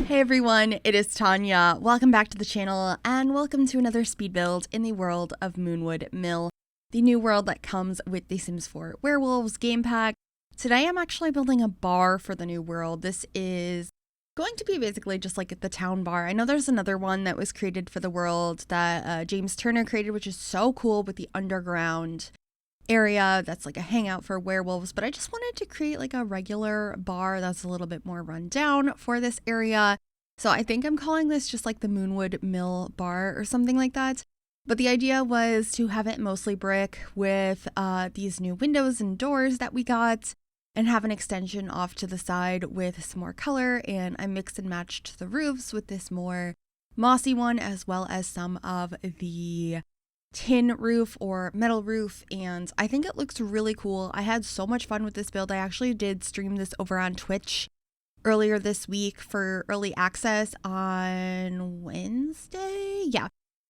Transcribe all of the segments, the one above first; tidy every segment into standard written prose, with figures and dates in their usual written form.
Hey everyone, it is Tanya. Welcome back to the channel and welcome to another speed build in the world of Moonwood Mill, the new world that comes with the Sims 4 Werewolves game pack. Today I'm actually building a bar for the new world. This is going to be basically just like the town bar. I know there's another one that was created for the world that James Turner created, which is so cool with the underground area that's like a hangout for werewolves, but I just wanted to create like a regular bar that's a little bit more run down for this area. So I think I'm calling this just like the Moonwood Mill bar or something like that. But the idea was to have it mostly brick with these new windows and doors that we got and have an extension off to the side with some more color, and I mixed and matched the roofs with this more mossy one as well as some of the tin roof or metal roof, and I think it looks really cool. I had so much fun with this build. I actually did stream this over on Twitch earlier this week for early access on Wednesday. Yeah.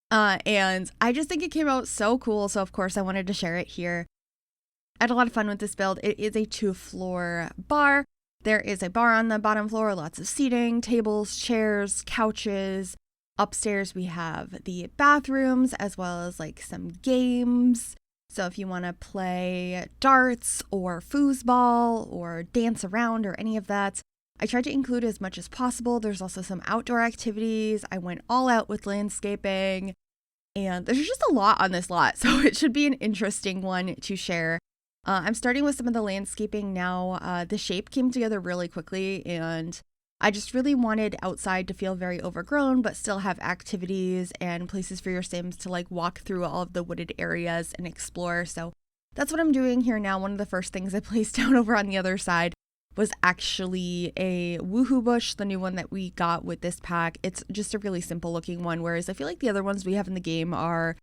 And I just think it came out so cool. So of course I wanted to share it here. I had a lot of fun with this build. It is a 2-floor bar. There is a bar on the bottom floor, lots of seating, tables, chairs, couches. Upstairs we have the bathrooms as well as like some games. So if you want to play darts or foosball or dance around or any of that, I tried to include as much as possible. There's also some outdoor activities. I went all out with landscaping, and there's just a lot on this lot, so it should be an interesting one to share. I'm starting with some of the landscaping now. The shape came together really quickly, and I just really wanted outside to feel very overgrown, but still have activities and places for your Sims to like walk through all of the wooded areas and explore. So that's what I'm doing here now. One of the first things I placed down over on the other side was actually a woohoo bush, the new one that we got with this pack. It's just a really simple looking one, whereas I feel like the other ones we have in the game are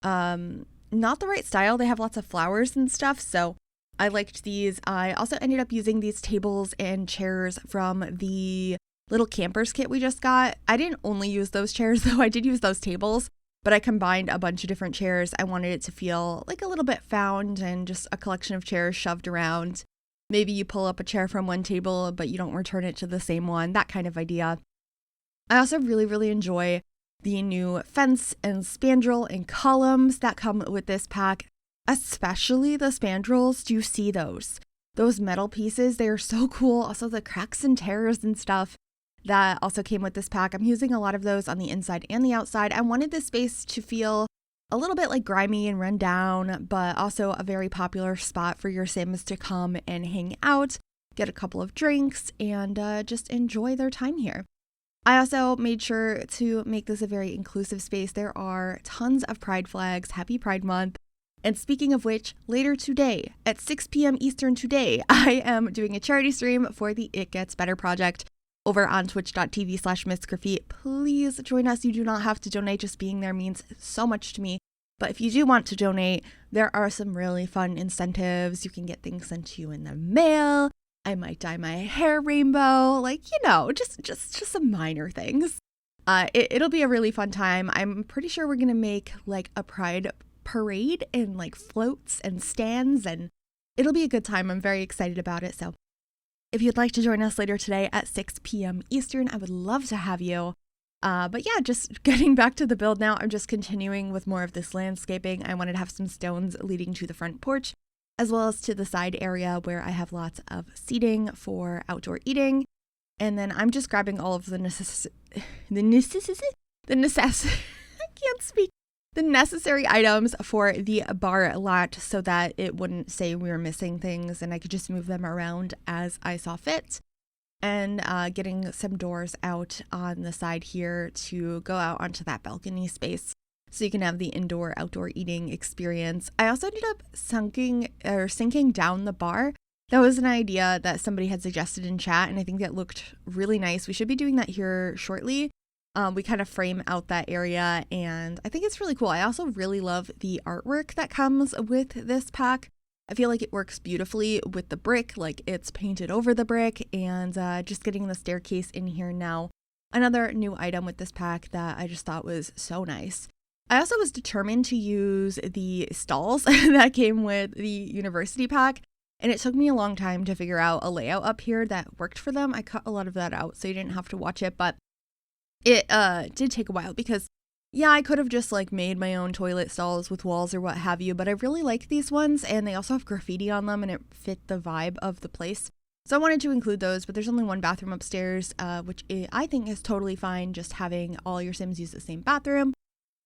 not the right style. They have lots of flowers and stuff, so I liked these. I also ended up using these tables and chairs from the little campers kit we just got. I didn't only use those chairs though, I did use those tables, but I combined a bunch of different chairs. I wanted it to feel like a little bit found and just a collection of chairs shoved around. Maybe you pull up a chair from one table, but you don't return it to the same one, that kind of idea. I also really enjoy the new fence and spandrel and columns that come with this pack. Especially the spandrels. Do you see those metal pieces? They are so cool. Also the cracks and tears and stuff that also came with this pack. I'm using a lot of those on the inside and the outside. I wanted this space to feel a little bit like grimy and run down, but also a very popular spot for your Sims to come and hang out, get a couple of drinks, and just enjoy their time here. I also made sure to make this a very inclusive space. There are tons of pride flags. Happy Pride Month. And speaking of which, later today, at 6 p.m. Eastern today, I am doing a charity stream for the It Gets Better project over on twitch.tv/MissGryphi. Please join us. You do not have to donate. Just being there means so much to me. But if you do want to donate, there are some really fun incentives. You can get things sent to you in the mail. I might dye my hair rainbow. Like, you know, just some minor things. It'll be a really fun time. I'm pretty sure we're going to make like a pride parade and like floats and stands, and it'll be a good time. I'm very excited about it. So if you'd like to join us later today at 6 p.m. Eastern, I would love to have you. But yeah, just getting back to the build now. I'm just continuing with more of this landscaping. I wanted to have some stones leading to the front porch as well as to the side area where I have lots of seating for outdoor eating. And then I'm just grabbing all of the necessary items for the bar lot so that it wouldn't say we were missing things and I could just move them around as I saw fit. And getting some doors out on the side here to go out onto that balcony space so you can have the indoor-outdoor eating experience. I also ended up sinking down the bar. That was an idea that somebody had suggested in chat, and I think that looked really nice. We should be doing that here shortly. We kind of frame out that area, and I think it's really cool. I also really love the artwork that comes with this pack. I feel like it works beautifully with the brick, like it's painted over the brick, and just getting the staircase in here now. Another new item with this pack that I just thought was so nice. I also was determined to use the stalls that came with the university pack. And it took me a long time to figure out a layout up here that worked for them. I cut a lot of that out so you didn't have to watch it, but it did take a while because, yeah, I could have just like made my own toilet stalls with walls or what have you, but I really like these ones, and they also have graffiti on them and it fit the vibe of the place. So I wanted to include those, but there's only one bathroom upstairs, which I think is totally fine, just having all your Sims use the same bathroom.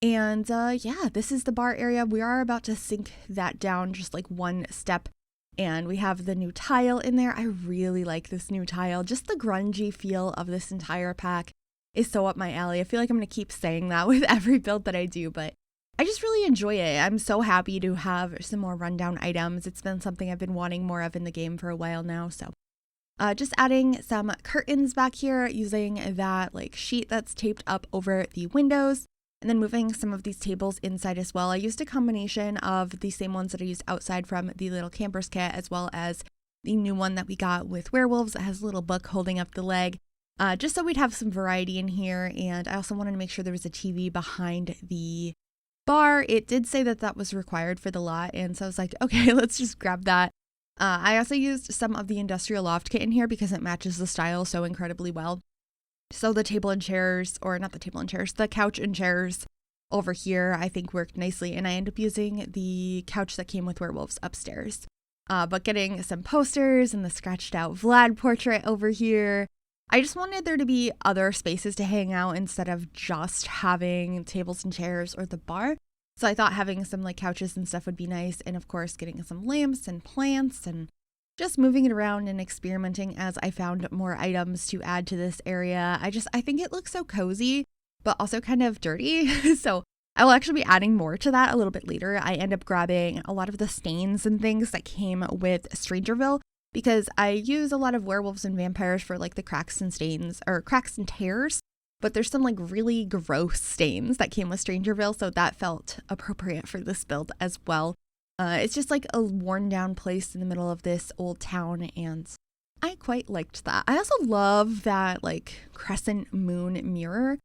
And yeah, this is the bar area. We are about to sink that down just like one step. And we have the new tile in there. I really like this new tile. Just the grungy feel of this entire pack is so up my alley. I feel like I'm going to keep saying that with every build that I do, but I just really enjoy it. I'm so happy to have some more rundown items. It's been something I've been wanting more of in the game for a while now, so. Just adding some curtains back here using that like sheet that's taped up over the windows, and then moving some of these tables inside as well. I used a combination of the same ones that I used outside from the little campers kit, as well as the new one that we got with werewolves that has a little book holding up the leg, just so we'd have some variety in here. And I also wanted to make sure there was a TV behind the bar. It did say that that was required for the lot, and so I was like, okay, let's just grab that. I also used some of the industrial loft kit in here because it matches the style so incredibly well. So the table and chairs, or not the table and chairs, the couch and chairs over here I think worked nicely, and I ended up using the couch that came with werewolves upstairs. But getting some posters and the scratched out Vlad portrait over here. I just wanted there to be other spaces to hang out instead of just having tables and chairs or the bar. So I thought having some like couches and stuff would be nice, and of course getting some lamps and plants and just moving it around and experimenting as I found more items to add to this area. I think it looks so cozy, but also kind of dirty. So I will actually be adding more to that a little bit later. I end up grabbing a lot of the stains and things that came with Strangerville because I use a lot of werewolves and vampires for like the cracks and stains, or cracks and tears. But there's some like really gross stains that came with Strangerville, so that felt appropriate for this build as well. It's just like a worn down place in the middle of this old town, and I quite liked that. I also love that like crescent moon mirror.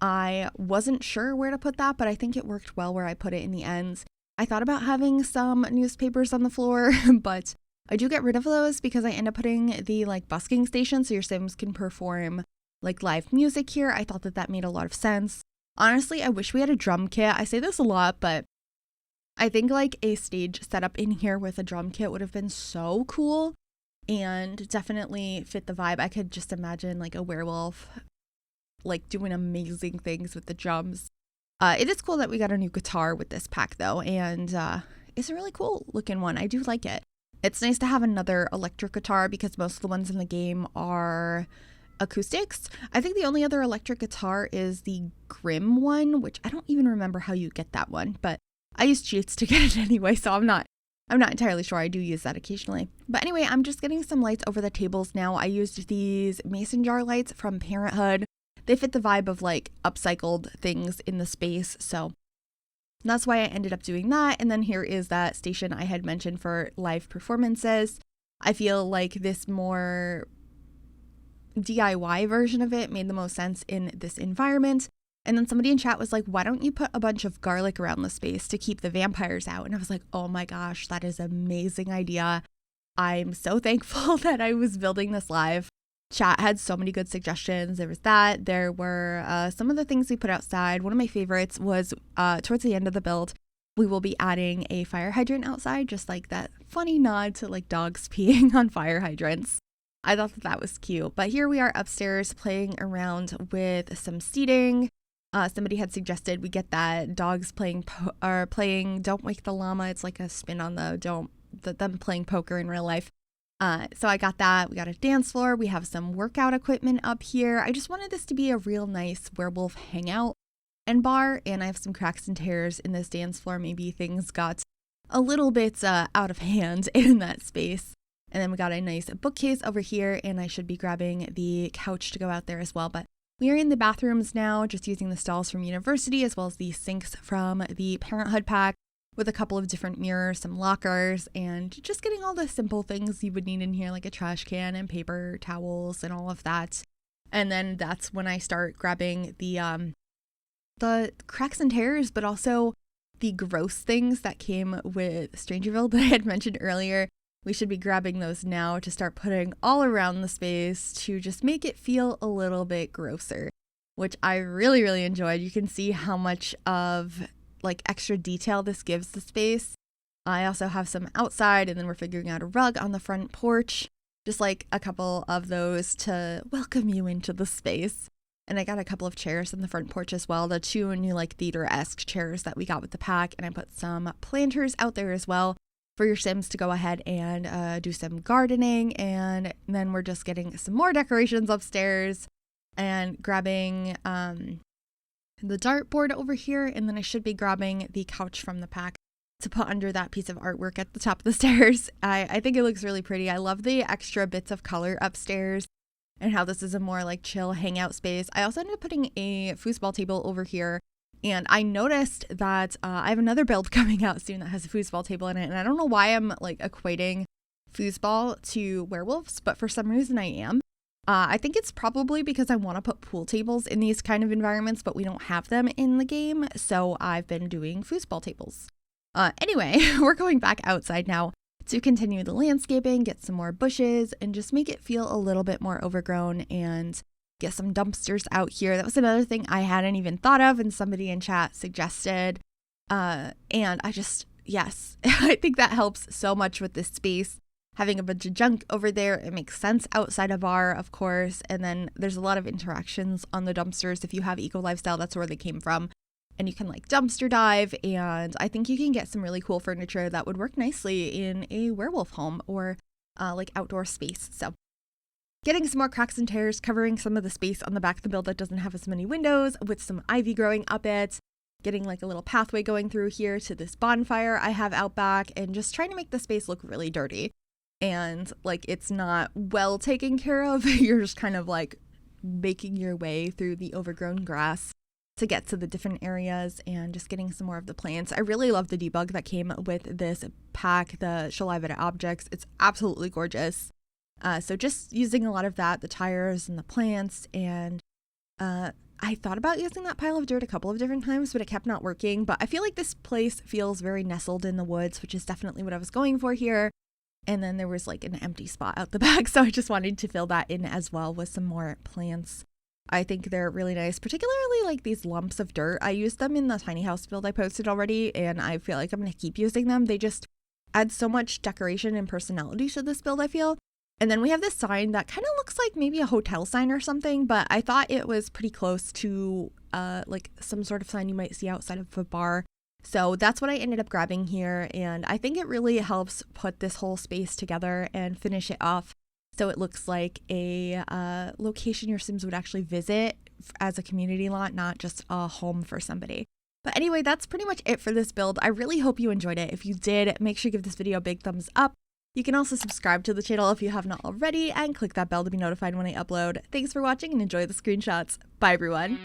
I wasn't sure where to put that, but I think it worked well where I put it in the end. I thought about having some newspapers on the floor, but I do get rid of those because I end up putting the like busking station so your Sims can perform like live music here. I thought that that made a lot of sense. Honestly, I wish we had a drum kit. I say this a lot, but I think like a stage setup in here with a drum kit would have been so cool and definitely fit the vibe. I could just imagine like a werewolf like doing amazing things with the drums. It is cool that we got a new guitar with this pack though, and it's a really cool looking one. I do like it. It's nice to have another electric guitar because most of the ones in the game are acoustics. I think the only other electric guitar is the Grim one, which I don't even remember how you get that one, but I use cheats to get it anyway, so I'm not entirely sure. I do use that occasionally. But anyway, I'm just getting some lights over the tables now. I used these mason jar lights from Parenthood. They fit the vibe of like upcycled things in the space, so that's why I ended up doing that. And then here is that station I had mentioned for live performances. I feel like this more DIY version of it made the most sense in this environment. And then somebody in chat was like, why don't you put a bunch of garlic around the space to keep the vampires out? And I was like, oh my gosh, that is an amazing idea. I'm so thankful that I was building this live. Chat had so many good suggestions. There was that. There were some of the things we put outside. One of my favorites was towards the end of the build, we will be adding a fire hydrant outside, just like that funny nod to like dogs peeing on fire hydrants. I thought that that was cute. But here we are upstairs playing around with some seating. Somebody had suggested we get that dogs playing Don't Wake the Llama. It's like a spin on them playing poker in real life. So I got that. We got a dance floor. We have some workout equipment up here. I just wanted this to be a real nice werewolf hangout and bar. And I have some cracks and tears in this dance floor. Maybe things got a little bit out of hand in that space. And then we got a nice bookcase over here, and I should be grabbing the couch to go out there as well. But we are in the bathrooms now, just using the stalls from University as well as the sinks from the Parenthood pack with a couple of different mirrors, some lockers, and just getting all the simple things you would need in here, like a trash can and paper towels and all of that. And then that's when I start grabbing the cracks and tears, but also the gross things that came with Strangerville that I had mentioned earlier. we should be grabbing those now to start putting all around the space to just make it feel a little bit grosser, which I really, really enjoyed. You can see how much of like extra detail this gives the space. I also have some outside, and then we're figuring out a rug on the front porch, just like a couple of those to welcome you into the space. And I got a couple of chairs on the front porch as well, the two new like theater-esque chairs that we got with the pack, and I put some planters out there as well for your Sims to go ahead and do some gardening. And then we're just getting some more decorations upstairs and grabbing the dartboard over here, and then I should be grabbing the couch from the pack to put under that piece of artwork at the top of the stairs. I think it looks really pretty. I love the extra bits of color upstairs and how this is a more like chill hangout space. I also ended up putting a foosball table over here, and I noticed that I have another build coming out soon that has a foosball table in it, and I don't know why I'm like equating foosball to werewolves, but for some reason I am. I think it's probably because I want to put pool tables in these kind of environments, but we don't have them in the game, so I've been doing foosball tables. Anyway, we're going back outside now to continue the landscaping, get some more bushes, and just make it feel a little bit more overgrown and get some dumpsters out here. That was another thing I hadn't even thought of, and somebody in chat suggested. And I just, yes, I think that helps so much with this space. Having a bunch of junk over there, it makes sense outside of bar, of course. And then there's a lot of interactions on the dumpsters. If you have Eco Lifestyle, that's where they came from. And you can like dumpster dive, and I think you can get some really cool furniture that would work nicely in a werewolf home or like outdoor space. So getting some more cracks and tears, covering some of the space on the back of the build that doesn't have as many windows with some ivy growing up it, getting like a little pathway going through here to this bonfire I have out back, and just trying to make the space look really dirty and like it's not well taken care of. You're just kind of like making your way through the overgrown grass to get to the different areas and just getting some more of the plants. I really love the debug that came with this pack, the Show Live Edit Objects. It's absolutely gorgeous. So just using a lot of that, the tires and the plants, and I thought about using that pile of dirt a couple of different times, but it kept not working. But I feel like this place feels very nestled in the woods, which is definitely what I was going for here. And then there was like an empty spot out the back, so I just wanted to fill that in as well with some more plants. I think they're really nice, particularly like these lumps of dirt. I used them in the tiny house build I posted already, and I feel like I'm going to keep using them. They just add so much decoration and personality to this build, I feel. And then we have this sign that kind of looks like maybe a hotel sign or something, but I thought it was pretty close to like some sort of sign you might see outside of a bar. So that's what I ended up grabbing here, and I think it really helps put this whole space together and finish it off so it looks like a location your Sims would actually visit as a community lot, not just a home for somebody. But anyway, that's pretty much it for this build. I really hope you enjoyed it. If you did, make sure you give this video a big thumbs up. You can also subscribe to the channel if you have not already, and click that bell to be notified when I upload. Thanks for watching and enjoy the screenshots. Bye everyone.